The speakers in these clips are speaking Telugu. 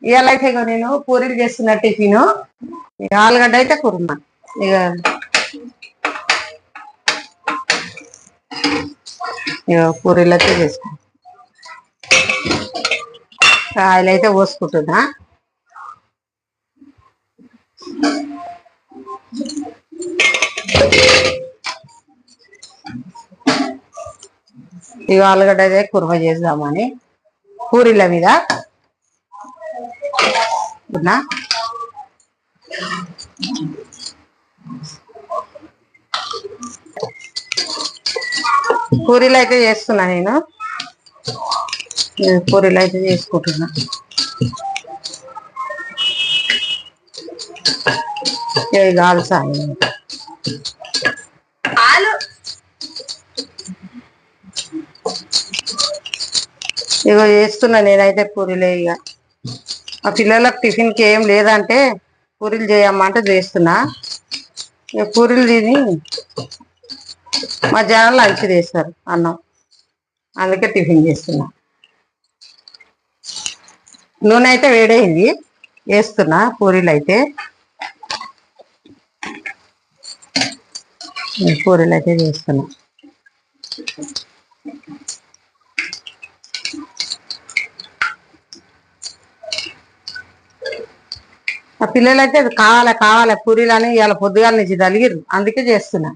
ఇవాళ అయితే ఇక నేను పూరీలు చేస్తున్న టిఫిన్. ఇక ఆలుగడ్డ అయితే కుర్మా. ఇక పూరీలు అయితే చేసుకుంటా. ఆయిల్ అయితే పోసుకుంటున్నా. ఇక ఆలుగడ్డ అయితే కుర్మా చేద్దామని పూరీల మీద పూరీలు అయితే చేస్తున్నా. నేను పూరీలు అయితే చేసుకుంటున్నా. కాదు సాయి ఇగో చేస్తున్నా నేనైతే పూరీలే. ఇక ఆ పిల్లలకు టిఫిన్కి ఏం లేదంటే పూరీలు చేయమ్మా అంటే చేస్తున్నా. ఇక పూరీలు తిని మధ్యాహ్నం లంచ్ చేస్తారు అన్నం, అందుకే టిఫిన్ చేస్తున్నా. నూనె అయితే వేడైంది, వేస్తున్నా పూరీలు అయితే. పూరీలు అయితే చేస్తున్నా. ఆ పిల్లలైతే కావాలి పూరీలు అని ఇవాళ పొద్దుగాల నుంచి తలిగిరు, అందుకే చేస్తున్నా.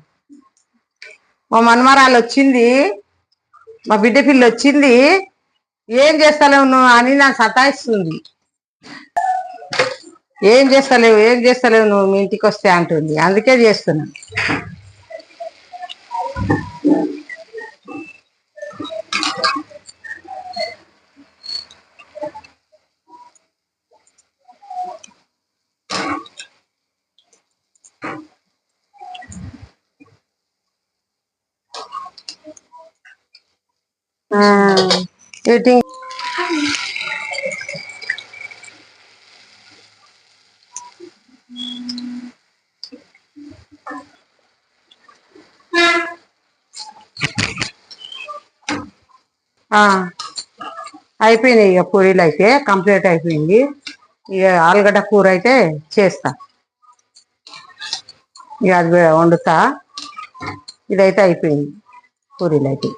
మా మనమరాలు వచ్చింది, మా బిడ్డ పిల్ల వచ్చింది, ఏం చేస్తలేవు నువ్వు అని నాకు సతాయిస్తుంది. ఏం చేస్తలేవు నువ్వు మీ ఇంటికి వస్తే అంటుంది, అందుకే చేస్తున్నా. ఎయిటింగ్ అయిపోయినాయి. ఇక పూరీలు అయితే కంప్లీట్ అయిపోయింది. ఇక ఆలుగడ్డ కూర అయితే చేస్తా. ఇక అది వండుతా. ఇదైతే అయిపోయింది పూరీలు అయితే.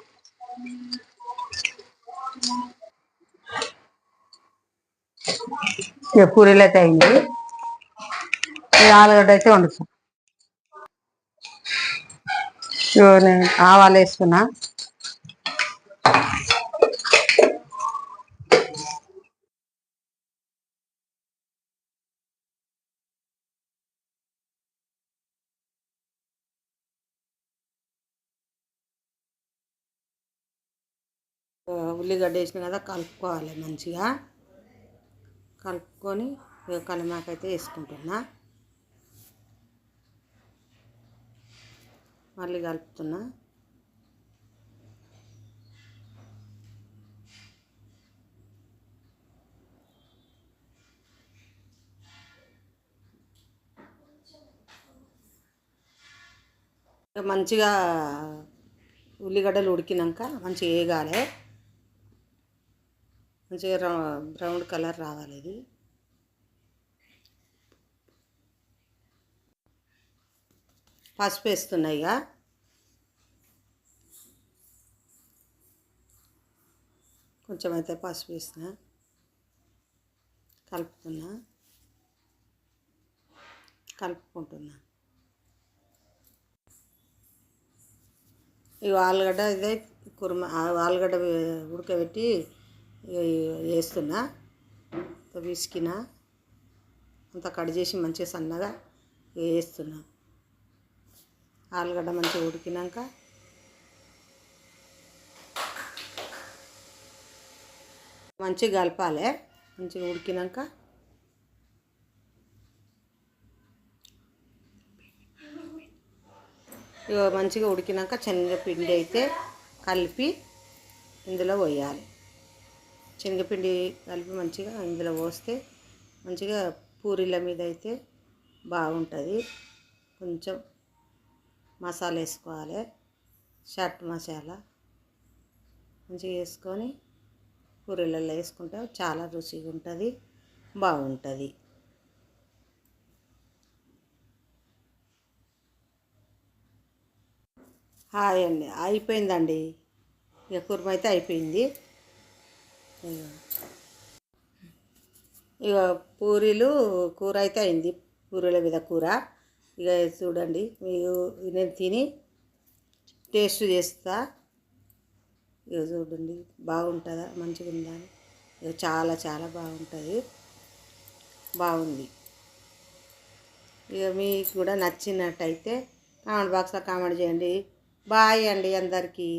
ఇక పూరీలు అయితే అయింది. ఇక ఆలుగడ్డ అయితే వండుతా. నేను ఆవాలు వేస్తున్నా. ఉల్లిగడ్డ వేసిన కదా, కలుపుకోవాలి మంచిగా. కలుపుకొని కలిమాకైతే వేసుకుంటున్నా. మళ్ళీ కలుపుతున్నా. మంచిగా ఉల్లిగడ్డలు ఉడికినాక మంచిగా వేగాలి, మంచిగా బ్రౌన్ కలర్ రావాలి. ఇది పసుపు వేస్తున్నాయి. ఇక కొంచెం అయితే పసుపు వేసిన, కలుపుకుంటున్నా. ఇవి ఆలుగడ్డ ఇదే కుర్మా, ఆలుగడ్డ ఉడకబెట్టి వేస్తున్నా. విసికిన అంతా కట్ చేసి మంచిగా సన్నగా వేస్తున్నా. ఆలుగడ్డ మంచిగా ఉడికినాక మంచిగా కలపాలి. మంచిగా ఉడికినాక మంచిగా ఉడికినాక శనగపిండి అయితే కలిపి ఇందులో పోయాలి. శనగపిండి కలిపి మంచిగా ఇందులో పోస్తే మంచిగా పూరీల మీద అయితే బాగుంటుంది. కొంచెం మసాలా వేసుకోవాలి, చాట్ మసాలా మంచిగా వేసుకొని పూరీలలో వేసుకుంటే చాలా రుచిగా ఉంటుంది. బాగుంటుంది. హాయ్ అండి, అయిపోయిందండి. ఇక కుర్మ అయితే అయిపోయింది. ఇక పూరీలు కూర అయితే అయింది. పూరీల మీద కూర. ఇక చూడండి, మీరు నేను తిని టేస్ట్ చేస్తా. ఇక చూడండి బాగుంటుందా, మంచిగా ఉందా. ఇక చాలా చాలా బాగుంటుంది, బాగుంది. ఇక మీకు కూడా నచ్చినట్టయితే కామెంట్ బాక్స్లో కామెంట్ చేయండి. బాయ్ అండి అందరికీ.